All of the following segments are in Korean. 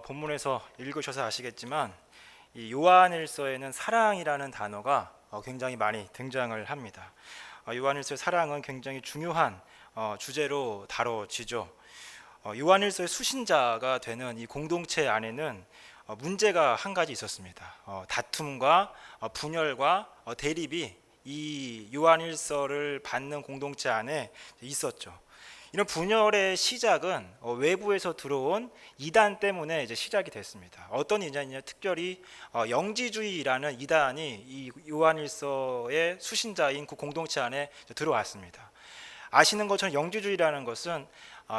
본문에서 읽으셔서 아시겠지만 이 요한일서에는 사랑이라는 단어가 굉장히 많이 등장을 합니다. 요한일서의 사랑은 굉장히 중요한 주제로 다뤄지죠. 요한일서의 수신자가 되는 이 공동체 안에는 문제가 한 가지 있었습니다. 다툼과 분열과 대립이 이 요한일서를 받는 공동체 안에 있었죠. 이런 분열의 시작은 외부에서 들어온 이단 때문에 이제 시작이 됐습니다. 어떤 이단이냐, 특별히 영지주의라는 이단이 이 요한일서의 수신자인 그 공동체 안에 들어왔습니다. 아시는 것처럼 영지주의라는 것은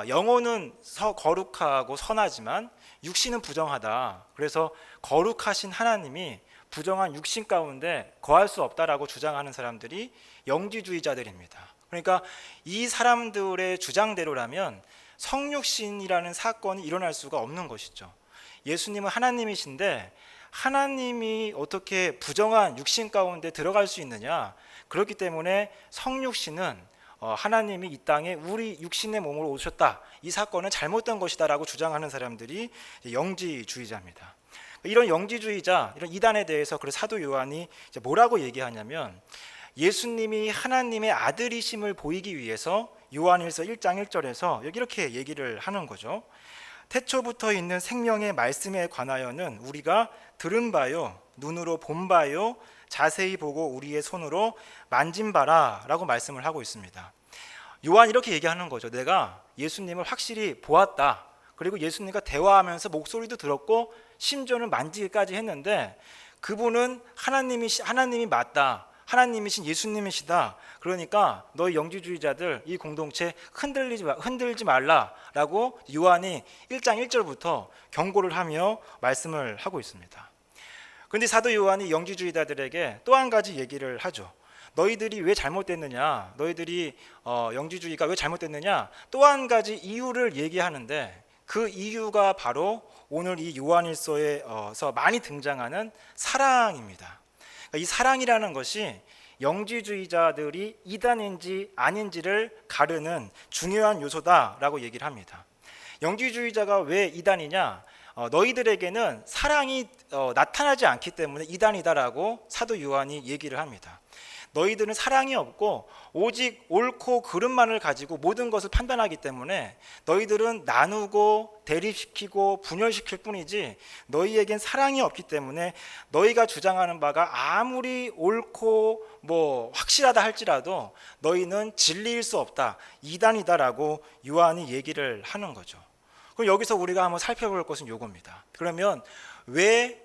영혼은 거룩하고 선하지만 육신은 부정하다. 그래서 거룩하신 하나님이 부정한 육신 가운데 거할 수 없다라고 주장하는 사람들이 영지주의자들입니다. 그러니까 이 사람들의 주장대로라면 성육신이라는 사건이 일어날 수가 없는 것이죠. 예수님은 하나님이신데 하나님이 어떻게 부정한 육신 가운데 들어갈 수 있느냐? 그렇기 때문에 성육신은 하나님이 이 땅에 우리 육신의 몸으로 오셨다. 이 사건은 잘못된 것이다라고 주장하는 사람들이 영지주의자입니다. 이런 영지주의자, 이런 이단에 대해서 그래서 사도 요한이 뭐라고 얘기하냐면 예수님이 하나님의 아들이심을 보이기 위해서 요한일서 1장 1절에서 여기 이렇게 얘기를 하는 거죠. 태초부터 있는 생명의 말씀에 관하여는 우리가 들은 바요, 눈으로 본 바요, 자세히 보고 우리의 손으로 만진 바라 라고 말씀을 하고 있습니다. 요한 이렇게 얘기하는 거죠. 내가 예수님을 확실히 보았다. 그리고 예수님과 대화하면서 목소리도 들었고 심지어는 만지기까지 했는데 그분은 하나님이 맞다. 하나님이신 예수님이시다. 그러니까 너희 영지주의자들 이 공동체 흔들지 말라라고 요한이 1장 1절부터 경고를 하며 말씀을 하고 있습니다. 그런데 사도 요한이 영지주의자들에게 또 한 가지 얘기를 하죠. 너희들이 왜 잘못됐느냐, 너희들이 영지주의가 왜 잘못됐느냐, 또 한 가지 이유를 얘기하는데 그 이유가 바로 오늘 이 요한일서에서 많이 등장하는 사랑입니다. 이 사랑이라는 것이 영지주의자들이 이단인지 아닌지를 가르는 중요한 요소다라고 얘기를 합니다. 영지주의자가 왜 이단이냐? 너희들에게는 사랑이 나타나지 않기 때문에 이단이다라고 사도 요한이 얘기를 합니다. 너희들은 사랑이 없고 오직 옳고 그름만을 가지고 모든 것을 판단하기 때문에 너희들은 나누고 대립시키고 분열시킬 뿐이지 너희에겐 사랑이 없기 때문에 너희가 주장하는 바가 아무리 옳고 확실하다 할지라도 너희는 진리일 수 없다, 이단이다라고 요한이 얘기를 하는 거죠. 그럼 여기서 우리가 한번 살펴볼 것은 이겁니다. 그러면 왜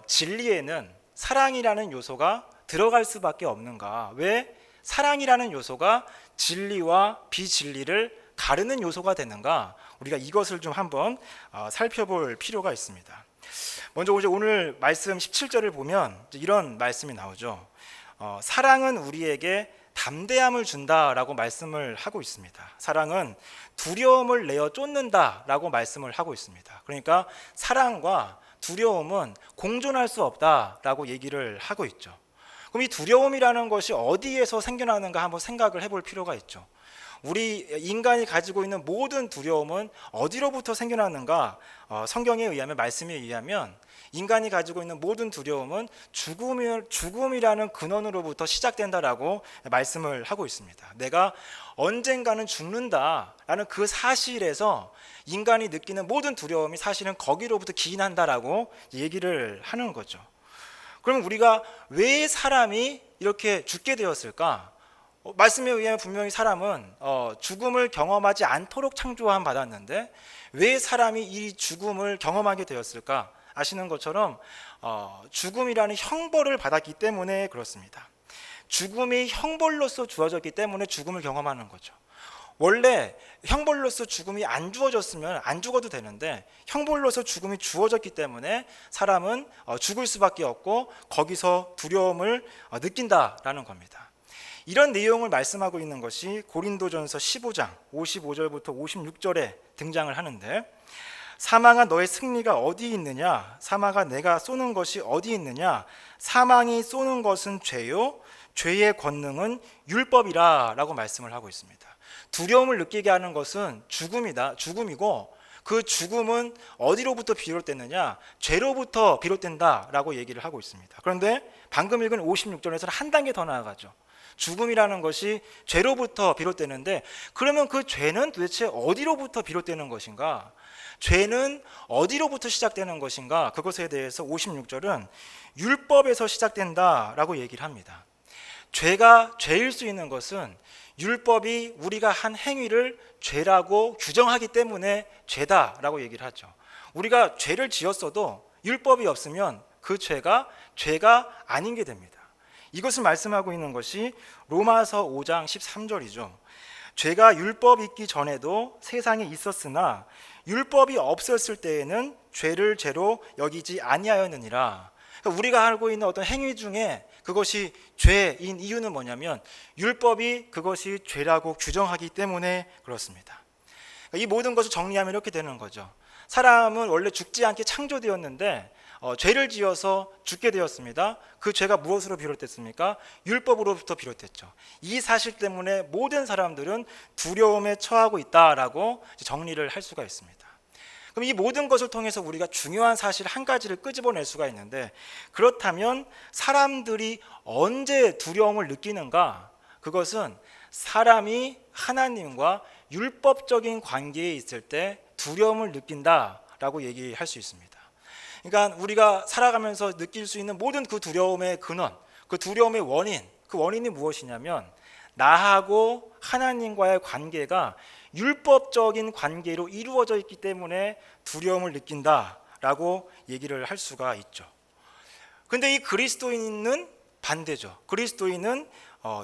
진리에는 사랑이라는 요소가 들어갈 수밖에 없는가? 왜 사랑이라는 요소가 진리와 비진리를 가르는 요소가 되는가? 우리가 이것을 좀 한번 살펴볼 필요가 있습니다. 먼저 오늘 말씀 17절을 보면 이런 말씀이 나오죠. 사랑은 우리에게 담대함을 준다라고 말씀을 하고 있습니다. 사랑은 두려움을 내어 쫓는다라고 말씀을 하고 있습니다. 그러니까 사랑과 두려움은 공존할 수 없다라고 얘기를 하고 있죠. 그럼 이 두려움이라는 것이 어디에서 생겨나는가 한번 생각을 해볼 필요가 있죠. 우리 인간이 가지고 있는 모든 두려움은 어디로부터 생겨나는가? 성경에 의하면, 말씀에 의하면 인간이 가지고 있는 모든 두려움은 죽음이라는 근원으로부터 시작된다라고 말씀을 하고 있습니다. 내가 언젠가는 죽는다라는 그 사실에서 인간이 느끼는 모든 두려움이 사실은 거기로부터 기인한다라고 얘기를 하는 거죠. 그럼 우리가 왜 사람이 이렇게 죽게 되었을까? 말씀에 의하면 분명히 사람은 죽음을 경험하지 않도록 창조함 받았는데 왜 사람이 이 죽음을 경험하게 되었을까? 아시는 것처럼 죽음이라는 형벌을 받았기 때문에 그렇습니다. 죽음이 형벌로서 주어졌기 때문에 죽음을 경험하는 거죠. 원래 형벌로서 죽음이 안 주어졌으면 안 죽어도 되는데 형벌로서 죽음이 주어졌기 때문에 사람은 죽을 수밖에 없고 거기서 두려움을 느낀다라는 겁니다. 이런 내용을 말씀하고 있는 것이 고린도전서 15장 55절부터 56절에 등장을 하는데 사망아 너의 승리가 어디 있느냐? 사망아 내가 쏘는 것이 어디 있느냐? 사망이 쏘는 것은 죄요 죄의 권능은 율법이라 라고 말씀을 하고 있습니다. 두려움을 느끼게 하는 것은 죽음이고 그 죽음은 어디로부터 비롯됐느냐? 죄로부터 비롯된다라고 얘기를 하고 있습니다. 그런데 방금 읽은 56절에서는 한 단계 더 나아가죠. 죽음이라는 것이 죄로부터 비롯되는데, 그러면 그 죄는 도대체 어디로부터 비롯되는 것인가? 죄는 어디로부터 시작되는 것인가? 그것에 대해서 56절은 율법에서 시작된다라고 얘기를 합니다. 죄가 죄일 수 있는 것은 율법이 우리가 한 행위를 죄라고 규정하기 때문에 죄다라고 얘기를 하죠. 우리가 죄를 지었어도 율법이 없으면 그 죄가 아닌 게 됩니다. 이것을 말씀하고 있는 것이 로마서 5장 13절이죠. 죄가 율법 있기 전에도 세상에 있었으나 율법이 없었을 때에는 죄를 죄로 여기지 아니하였느니라. 그러니까 우리가 알고 있는 어떤 행위 중에 그것이 죄인 이유는 뭐냐면 율법이 그것이 죄라고 규정하기 때문에 그렇습니다. 이 모든 것을 정리하면 이렇게 되는 거죠. 사람은 원래 죽지 않게 창조되었는데 죄를 지어서 죽게 되었습니다. 그 죄가 무엇으로 비롯됐습니까? 율법으로부터 비롯됐죠. 이 사실 때문에 모든 사람들은 두려움에 처하고 있다라고 정리를 할 수가 있습니다. 그럼 이 모든 것을 통해서 우리가 중요한 사실 한 가지를 끄집어낼 수가 있는데, 그렇다면 사람들이 언제 두려움을 느끼는가? 그것은 사람이 하나님과 율법적인 관계에 있을 때 두려움을 느낀다라고 얘기할 수 있습니다. 그러니까 우리가 살아가면서 느낄 수 있는 모든 그 두려움의 근원, 그 두려움의 원인, 그 원인이 무엇이냐면 나하고 하나님과의 관계가 율법적인 관계로 이루어져 있기 때문에 두려움을 느낀다라고 얘기를 할 수가 있죠. 그런데 이 그리스도인은 반대죠. 그리스도인은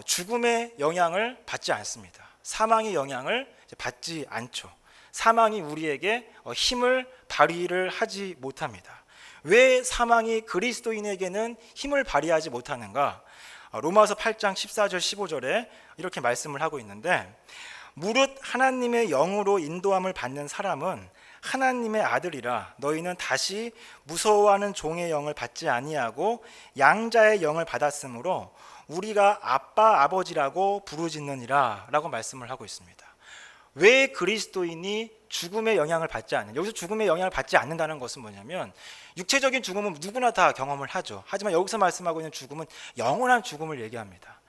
죽음의 영향을 받지 않습니다. 사망의 영향을 받지 않죠. 사망이 우리에게 힘을 발휘를 하지 못합니다. 왜 사망이 그리스도인에게는 힘을 발휘하지 못하는가? 로마서 8장 14절 15절에 이렇게 말씀을 하고 있는데, 무릇 하나님의 영으로 인도함을 받는 사람은 하나님의 아들이라. 너희는 다시 무서워하는 종의 영을 받지 아니하고 양자의 영을 받았으므로 우리가 아빠 아버지라고 부르짖느니라 라고 말씀을 하고 있습니다. 왜 그리스도인이 죽음의 영향을 받지 않는, 여기서 죽음의 영향을 받지 않는다는 것은 뭐냐면 육체적인 죽음은 누구나 다 경험을 하죠. 하지만 여기서 말씀하고 있는 죽음은 영원한 죽음을 얘기합니다.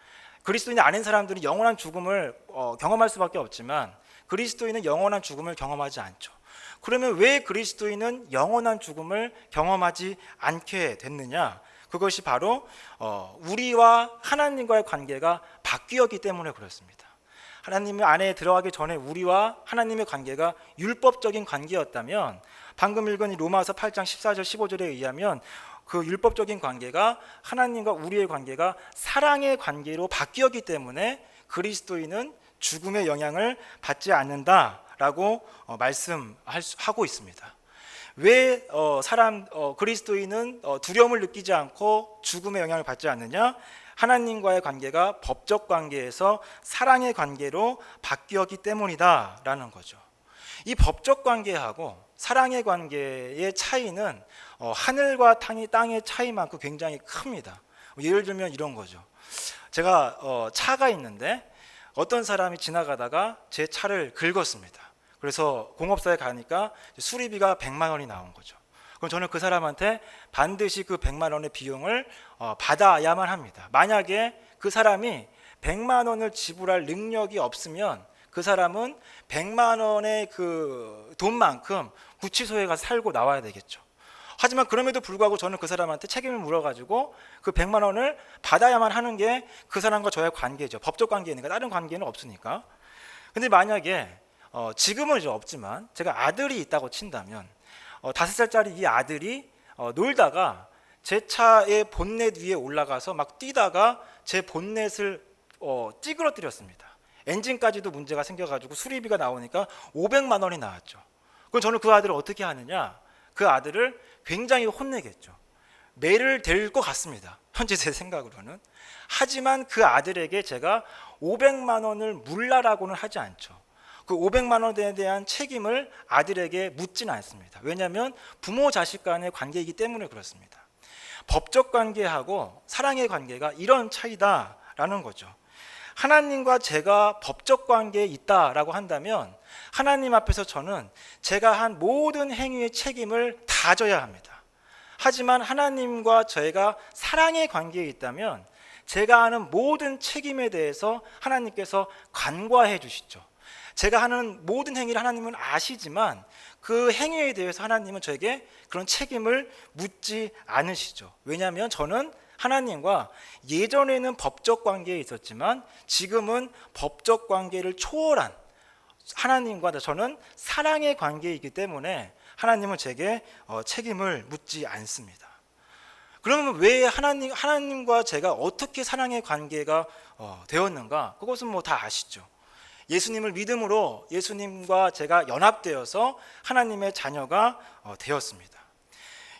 그리스도인이 아닌 사람들은 영원한 죽음을 경험할 수밖에 없지만 그리스도인은 영원한 죽음을 경험하지 않죠. 그러면 왜 그리스도인은 영원한 죽음을 경험하지 않게 됐느냐? 그것이 바로 우리와 하나님과의 관계가 바뀌었기 때문에 그렇습니다. 하나님 안에 들어가기 전에 우리와 하나님의 관계가 율법적인 관계였다면, 방금 읽은 로마서 8장 14절 15절에 의하면 그 율법적인 관계가 하나님과 우리의 관계가 사랑의 관계로 바뀌었기 때문에 그리스도인은 죽음의 영향을 받지 않는다라고 말씀하고 있습니다. 왜 그리스도인은 두려움을 느끼지 않고 죽음의 영향을 받지 않느냐? 하나님과의 관계가 법적 관계에서 사랑의 관계로 바뀌었기 때문이다라는 거죠. 이 법적 관계하고 사랑의 관계의 차이는 하늘과 땅의 차이만큼 굉장히 큽니다. 예를 들면 이런 거죠. 제가 차가 있는데 어떤 사람이 지나가다가 제 차를 긁었습니다. 그래서 공업사에 가니까 수리비가 100만 원이 나온 거죠. 그럼 저는 그 사람한테 반드시 그 100만 원의 비용을 받아야만 합니다. 만약에 그 사람이 100만 원을 지불할 능력이 없으면 그 사람은 100만 원의 그 돈만큼 구치소에 가서 살고 나와야 되겠죠. 하지만 그럼에도 불구하고 저는 그 사람한테 책임을 물어가지고 그 100만 원을 받아야만 하는 게 그 사람과 저의 관계죠. 법적 관계니까, 다른 관계는 없으니까. 근데 만약에 지금은 이제 없지만 제가 아들이 있다고 친다면 5살짜리 이 아들이 놀다가 제 차의 본넷 위에 올라가서 막 뛰다가 제 본넷을 찌그러뜨렸습니다. 엔진까지도 문제가 생겨가지고 수리비가 나오니까 500만 원이 나왔죠. 그럼 저는 그 아들을 어떻게 하느냐? 그 아들을 굉장히 혼내겠죠. 매를 댈 것 같습니다. 현재 제 생각으로는. 하지만 그 아들에게 제가 500만 원을 물라라고는 하지 않죠. 그 500만 원에 대한 책임을 아들에게 묻지는 않습니다. 왜냐하면 부모 자식 간의 관계이기 때문에 그렇습니다. 법적 관계하고 사랑의 관계가 이런 차이다라는 거죠. 하나님과 제가 법적 관계에 있다라고 한다면 하나님 앞에서 저는 제가 한 모든 행위의 책임을 다 져야 합니다. 하지만 하나님과 저희가 사랑의 관계에 있다면 제가 하는 모든 책임에 대해서 하나님께서 관과해 주시죠. 제가 하는 모든 행위를 하나님은 아시지만 그 행위에 대해서 하나님은 저에게 그런 책임을 묻지 않으시죠. 왜냐하면 저는 하나님과 예전에는 법적 관계에 있었지만 지금은 법적 관계를 초월한 하나님과 저는 사랑의 관계에 있기 때문에 하나님은 제게 책임을 묻지 않습니다. 그러면 왜 하나님과 제가 어떻게 사랑의 관계가 되었는가? 그것은 뭐 다 아시죠. 예수님을 믿음으로 예수님과 제가 연합되어서 하나님의 자녀가 되었습니다.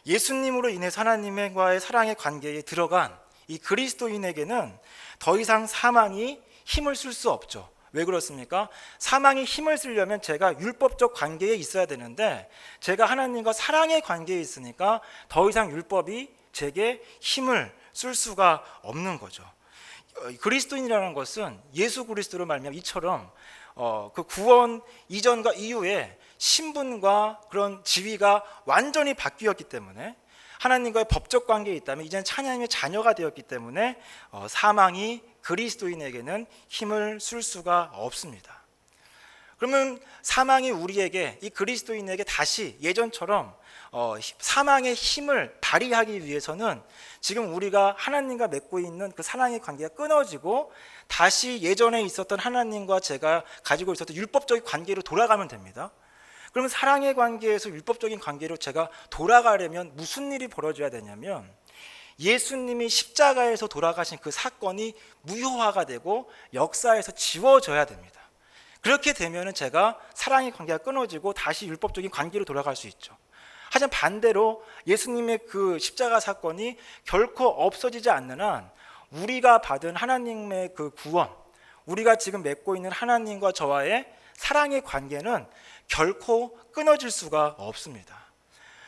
예수님으로 인해서 하나님과의 사랑의 관계에 들어간 이 그리스도인에게는 더 이상 사망이 힘을 쓸 수 없죠. 왜 그렇습니까? 사망이 힘을 쓰려면 제가 율법적 관계에 있어야 되는데 제가 하나님과 사랑의 관계에 있으니까 더 이상 율법이 제게 힘을 쓸 수가 없는 거죠. 그리스도인이라는 것은 예수 그리스도로 말미암아 이처럼 그 구원 이전과 이후에 신분과 그런 지위가 완전히 바뀌었기 때문에 하나님과의 법적 관계에 있다면 이제는 하나님의 자녀가 되었기 때문에 사망이 그리스도인에게는 힘을 쓸 수가 없습니다. 그러면 사망이 우리에게 이 그리스도인에게 다시 예전처럼 사망의 힘을 발휘하기 위해서는 지금 우리가 하나님과 맺고 있는 그 사랑의 관계가 끊어지고 다시 예전에 있었던 하나님과 제가 가지고 있었던 율법적인 관계로 돌아가면 됩니다. 그러면 사랑의 관계에서 율법적인 관계로 제가 돌아가려면 무슨 일이 벌어져야 되냐면 예수님이 십자가에서 돌아가신 그 사건이 무효화가 되고 역사에서 지워져야 됩니다. 그렇게 되면 제가 사랑의 관계가 끊어지고 다시 율법적인 관계로 돌아갈 수 있죠. 하지만 반대로 예수님의 그 십자가 사건이 결코 없어지지 않는 한 우리가 받은 하나님의 그 구원, 우리가 지금 맺고 있는 하나님과 저와의 사랑의 관계는 결코 끊어질 수가 없습니다.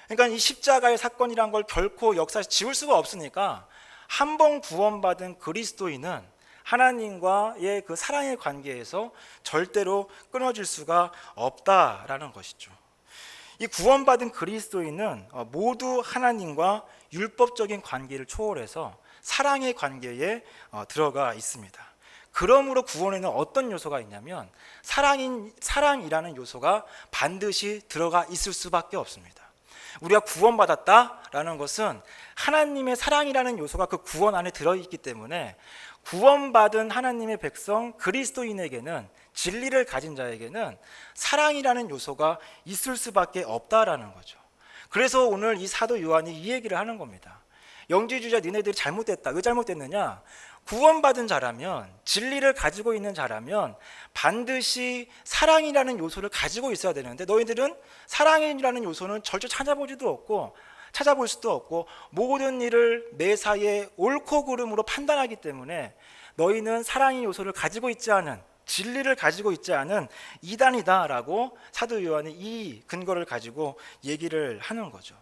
그러니까 이 십자가의 사건이란 걸 결코 역사에서 지울 수가 없으니까 한 번 구원받은 그리스도인은 하나님과의 그 사랑의 관계에서 절대로 끊어질 수가 없다라는 것이죠. 이 구원받은 그리스도인은 모두 하나님과 율법적인 관계를 초월해서 사랑의 관계에 들어가 있습니다. 그러므로 구원에는 어떤 요소가 있냐면 사랑이라는 요소가 반드시 들어가 있을 수밖에 없습니다. 우리가 구원받았다라는 것은 하나님의 사랑이라는 요소가 그 구원 안에 들어있기 때문에 구원받은 하나님의 백성 그리스도인에게는 진리를 가진 자에게는 사랑이라는 요소가 있을 수밖에 없다라는 거죠. 그래서 오늘 이 사도 요한이 이 얘기를 하는 겁니다. 영지주의자 니네들이 잘못됐다. 왜 잘못됐느냐? 구원받은 자라면 진리를 가지고 있는 자라면 반드시 사랑이라는 요소를 가지고 있어야 되는데 너희들은 사랑이라는 요소는 절대 찾아보지도 없고 찾아볼 수도 없고 모든 일을 매사에 옳고 그름으로 판단하기 때문에 너희는 사랑의 요소를 가지고 있지 않은 진리를 가지고 있지 않은 이단이다라고 사도 요한이 이 근거를 가지고 얘기를 하는 거죠.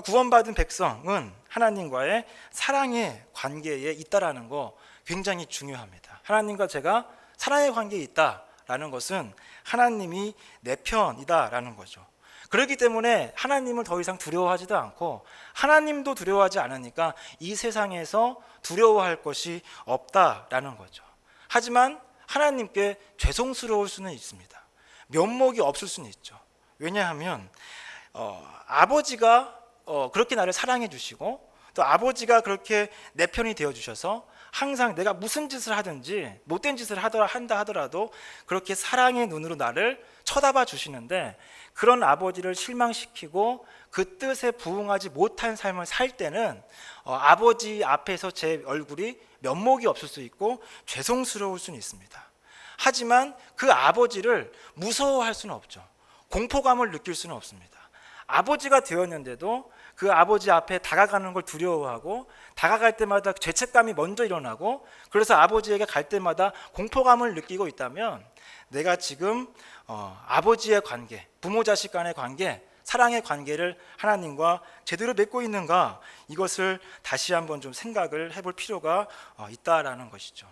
구원받은 백성은 하나님과의 사랑의 관계에 있다라는 거 굉장히 중요합니다. 하나님과 제가 사랑의 관계에 있다라는 것은 하나님이 내 편이다라는 거죠. 그렇기 때문에 하나님을 더 이상 두려워하지도 않고 하나님도 두려워하지 않으니까 이 세상에서 두려워할 것이 없다라는 거죠. 하지만 하나님께 죄송스러울 수는 있습니다. 면목이 없을 수는 있죠. 왜냐하면 아버지가 그렇게 나를 사랑해 주시고 또 아버지가 그렇게 내 편이 되어 주셔서 항상 내가 무슨 짓을 하든지 못된 짓을 한다 하더라도 그렇게 사랑의 눈으로 나를 쳐다봐 주시는데 그런 아버지를 실망시키고 그 뜻에 부응하지 못한 삶을 살 때는 아버지 앞에서 제 얼굴이 면목이 없을 수 있고 죄송스러울 수는 있습니다. 하지만 그 아버지를 무서워할 수는 없죠. 공포감을 느낄 수는 없습니다. 아버지가 되었는데도 그 아버지 앞에 다가가는 걸 두려워하고 다가갈 때마다 죄책감이 먼저 일어나고 그래서 아버지에게 갈 때마다 공포감을 느끼고 있다면 내가 지금 아버지의 관계, 부모 자식 간의 관계, 사랑의 관계를 하나님과 제대로 맺고 있는가 이것을 다시 한번 좀 생각을 해볼 필요가 있다라는 것이죠.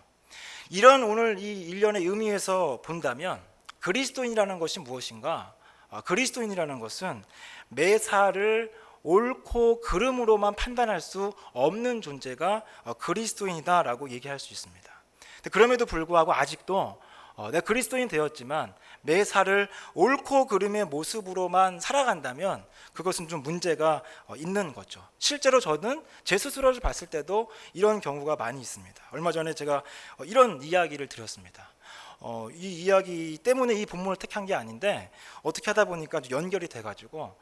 이런 오늘 이 일련의 의미에서 본다면 그리스도인이라는 것이 무엇인가? 그리스도인이라는 것은 매사를 옳고 그름으로만 판단할 수 없는 존재가 그리스도인이다라고 얘기할 수 있습니다. 그럼에도 불구하고 아직도 내가 그리스도인 되었지만 매사를 옳고 그름의 모습으로만 살아간다면 그것은 좀 문제가 있는 거죠. 실제로 저는 제 스스로를 봤을 때도 이런 경우가 많이 있습니다. 얼마 전에 제가 이런 이야기를 들었습니다. 이 이야기 때문에 이 본문을 택한 게 아닌데 어떻게 하다 보니까 연결이 돼가지고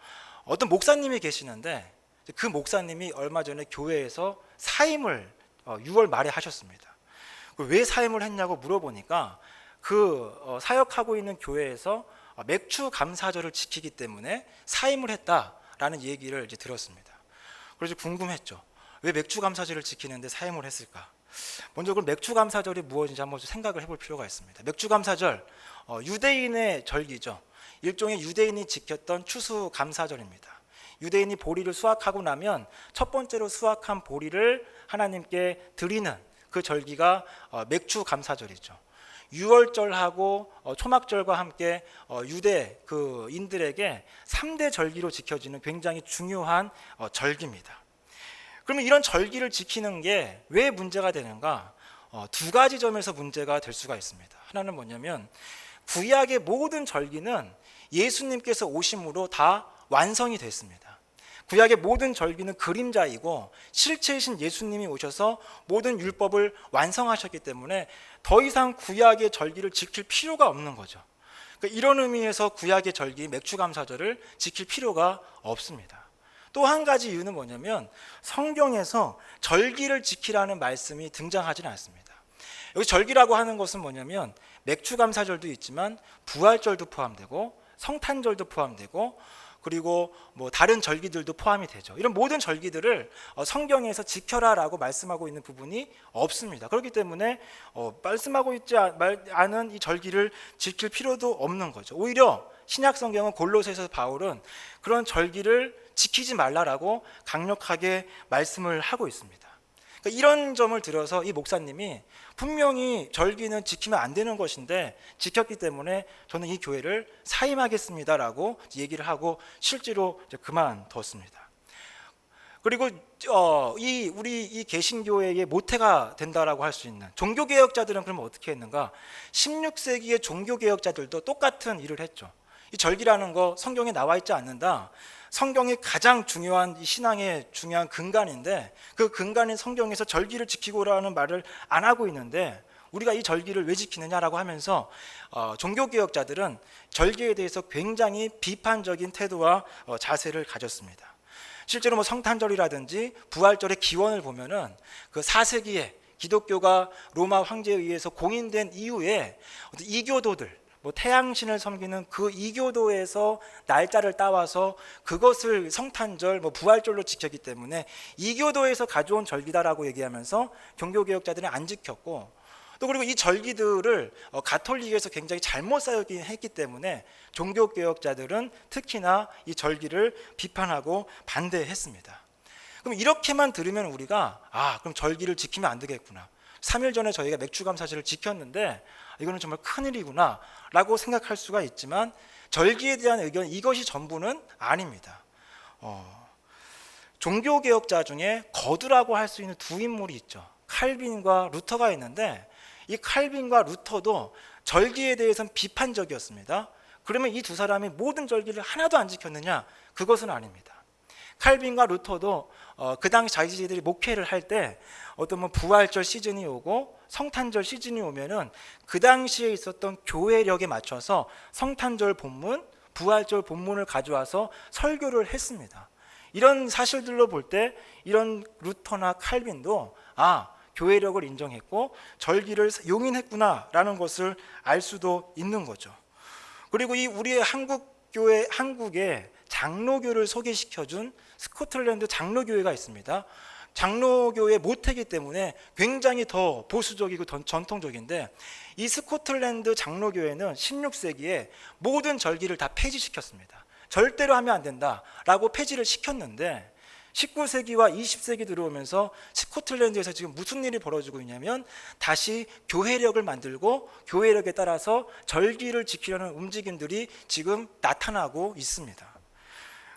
어떤 목사님이 계시는데 그 목사님이 얼마 전에 교회에서 사임을 6월 말에 하셨습니다. 왜 사임을 했냐고 물어보니까 사역하고 있는 교회에서 맥주 감사절을 지키기 때문에 사임을 했다라는 얘기를 이제 들었습니다. 그래서 궁금했죠. 왜 맥주 감사절을 지키는데 사임을 했을까? 먼저 그럼 맥주 감사절이 무엇인지 한번 생각을 해볼 필요가 있습니다. 맥주 감사절, 유대인의 절기죠. 일종의 유대인이 지켰던 추수 감사절입니다. 유대인이 보리를 수확하고 나면 첫 번째로 수확한 보리를 하나님께 드리는 그 절기가 맥주 감사절이죠. 유월절하고 초막절과 함께 유대 인들에게 3대 절기로 지켜지는 굉장히 중요한 절기입니다. 그러면 이런 절기를 지키는 게 왜 문제가 되는가? 두 가지 점에서 문제가 될 수가 있습니다. 하나는 뭐냐면 구약의 모든 절기는 예수님께서 오심으로 다 완성이 됐습니다. 구약의 모든 절기는 그림자이고 실체이신 예수님이 오셔서 모든 율법을 완성하셨기 때문에 더 이상 구약의 절기를 지킬 필요가 없는 거죠. 그러니까 이런 의미에서 구약의 절기 맥주감사절을 지킬 필요가 없습니다. 또 한 가지 이유는 뭐냐면 성경에서 절기를 지키라는 말씀이 등장하지는 않습니다. 여기 절기라고 하는 것은 뭐냐면 맥주감사절도 있지만 부활절도 포함되고 성탄절도 포함되고 그리고 뭐 다른 절기들도 포함이 되죠. 이런 모든 절기들을 성경에서 지켜라라고 말씀하고 있는 부분이 없습니다. 그렇기 때문에 말씀하고 있지 않은 이 절기를 지킬 필요도 없는 거죠. 오히려 신약 성경은 골로새서 바울은 그런 절기를 지키지 말라라고 강력하게 말씀을 하고 있습니다. 그러니까 이런 점을 들어서 이 목사님이 분명히 절기는 지키면 안 되는 것인데 지켰기 때문에 저는 이 교회를 사임하겠습니다라고 얘기를 하고 실제로 이제 그만뒀습니다. 그리고 우리 이 개신교회의 모태가 된다라고 할 수 있는 종교개혁자들은 그럼 어떻게 했는가? 16세기의 종교개혁자들도 똑같은 일을 했죠. 이 절기라는 거 성경에 나와 있지 않는다. 성경이 가장 중요한 이 신앙의 중요한 근간인데 그 근간인 성경에서 절기를 지키고라는 말을 안 하고 있는데 우리가 이 절기를 왜 지키느냐라고 하면서 종교개혁자들은 절기에 대해서 굉장히 비판적인 태도와 자세를 가졌습니다. 실제로 뭐 성탄절이라든지 부활절의 기원을 보면은 그 4세기에 기독교가 로마 황제에 의해서 공인된 이후에 이교도들 뭐 태양신을 섬기는 그 이교도에서 날짜를 따와서 그것을 성탄절, 뭐 부활절로 지켰기 때문에 이교도에서 가져온 절기다라고 얘기하면서 종교개혁자들은 안 지켰고 또 그리고 이 절기들을 가톨릭에서 굉장히 잘못 사용했기 때문에 종교개혁자들은 특히나 이 절기를 비판하고 반대했습니다. 그럼 이렇게만 들으면 우리가 그럼 절기를 지키면 안 되겠구나. 3일 전에 저희가 맥주감사절을 지켰는데 이거는 정말 큰일이구나 라고 생각할 수가 있지만 절기에 대한 의견 이것이 전부는 아닙니다. 종교개혁자 중에 거두라고 할 수 있는 두 인물이 있죠. 칼빈과 루터가 있는데 이 칼빈과 루터도 절기에 대해서는 비판적이었습니다. 그러면 이 두 사람이 모든 절기를 하나도 안 지켰느냐? 그것은 아닙니다. 칼빈과 루터도 그 당시 자기들이 목회를 할 때 어떤 뭐 부활절 시즌이 오고 성탄절 시즌이 오면은 그 당시에 있었던 교회력에 맞춰서 성탄절 본문, 부활절 본문을 가져와서 설교를 했습니다. 이런 사실들로 볼 때 이런 루터나 칼빈도 교회력을 인정했고 절기를 용인했구나라는 것을 알 수도 있는 거죠. 그리고 이 우리의 한국의 장로교를 소개시켜준 스코틀랜드 장로교회가 있습니다. 장로교의 모태이기 때문에 굉장히 더 보수적이고 전통적인데 이 스코틀랜드 장로교회는 16세기에 모든 절기를 다 폐지시켰습니다. 절대로 하면 안 된다라고 폐지를 시켰는데 19세기와 20세기 들어오면서 스코틀랜드에서 지금 무슨 일이 벌어지고 있냐면 다시 교회력을 만들고 교회력에 따라서 절기를 지키려는 움직임들이 지금 나타나고 있습니다.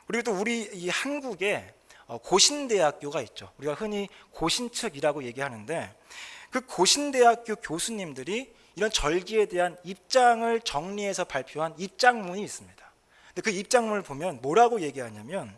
그리고 또 우리 이 한국에 고신대학교가 있죠. 우리가 흔히 고신측이라고 얘기하는데 그 고신대학교 교수님들이 이런 절기에 대한 입장을 정리해서 발표한 입장문이 있습니다. 근데 그 입장문을 보면 뭐라고 얘기하냐면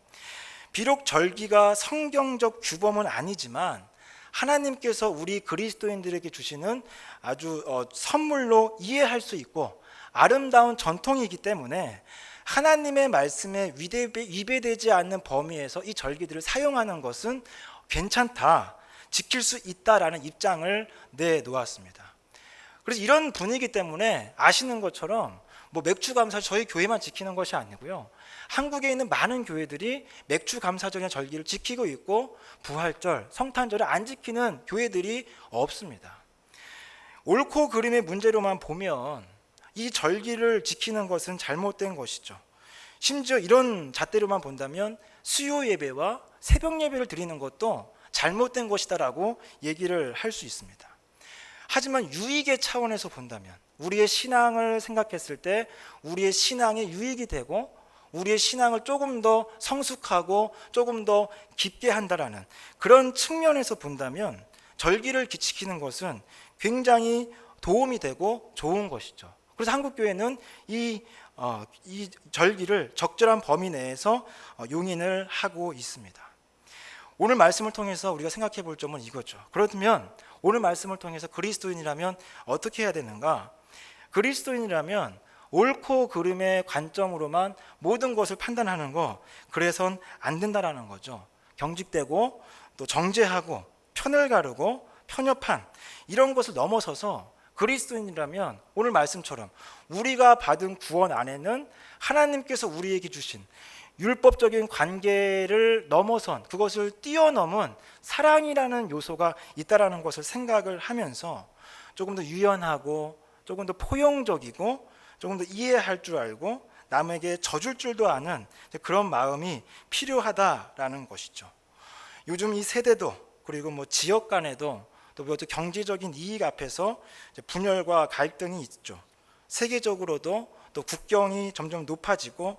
비록 절기가 성경적 규범은 아니지만 하나님께서 우리 그리스도인들에게 주시는 아주 선물로 이해할 수 있고 아름다운 전통이기 때문에 하나님의 말씀에 위배되지 않는 범위에서 이 절기들을 사용하는 것은 괜찮다, 지킬 수 있다라는 입장을 내놓았습니다. 그래서 이런 분위기 때문에 아시는 것처럼 뭐 맥주감사 저희 교회만 지키는 것이 아니고요, 한국에 있는 많은 교회들이 맥주감사절의 절기를 지키고 있고 부활절, 성탄절을 안 지키는 교회들이 없습니다. 옳고 그름의 문제로만 보면 이 절기를 지키는 것은 잘못된 것이죠. 심지어 이런 잣대로만 본다면 수요 예배와 새벽 예배를 드리는 것도 잘못된 것이다라고 얘기를 할 수 있습니다. 하지만 유익의 차원에서 본다면 우리의 신앙을 생각했을 때 우리의 신앙에 유익이 되고 우리의 신앙을 조금 더 성숙하고 조금 더 깊게 한다라는 그런 측면에서 본다면 절기를 지키는 것은 굉장히 도움이 되고 좋은 것이죠. 그래서 한국교회는 이 절기를 적절한 범위 내에서 용인을 하고 있습니다. 오늘 말씀을 통해서 우리가 생각해 볼 점은 이거죠. 그렇다면 오늘 말씀을 통해서 그리스도인이라면 어떻게 해야 되는가? 그리스도인이라면 옳고 그름의 관점으로만 모든 것을 판단하는 거, 그래선 안 된다라는 거죠. 경직되고 또 정죄하고 편을 가르고 편협한 이런 것을 넘어서서 그리스도인이라면 오늘 말씀처럼 우리가 받은 구원 안에는 하나님께서 우리에게 주신 율법적인 관계를 넘어선, 그것을 뛰어넘은 사랑이라는 요소가 있다라는 것을 생각을 하면서 조금 더 유연하고 조금 더 포용적이고 조금 더 이해할 줄 알고 남에게 져줄 줄도 아는 그런 마음이 필요하다라는 것이죠. 요즘 이 세대도 그리고 뭐 지역 간에도 또 경제적인 이익 앞에서 분열과 갈등이 있죠. 세계적으로도 또 국경이 점점 높아지고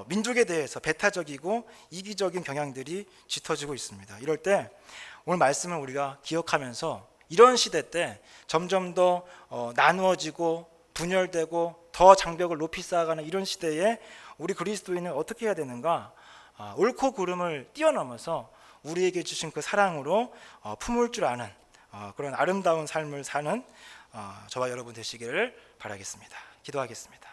민족에 대해서 배타적이고 이기적인 경향들이 짙어지고 있습니다. 이럴 때 오늘 말씀을 우리가 기억하면서 이런 시대 때 점점 더 나누어지고 분열되고 더 장벽을 높이 쌓아가는 이런 시대에 우리 그리스도인은 어떻게 해야 되는가? 옳고 그름을 뛰어넘어서 우리에게 주신 그 사랑으로 품을 줄 아는 그런 아름다운 삶을 사는 저와 여러분 되시기를 바라겠습니다. 기도하겠습니다.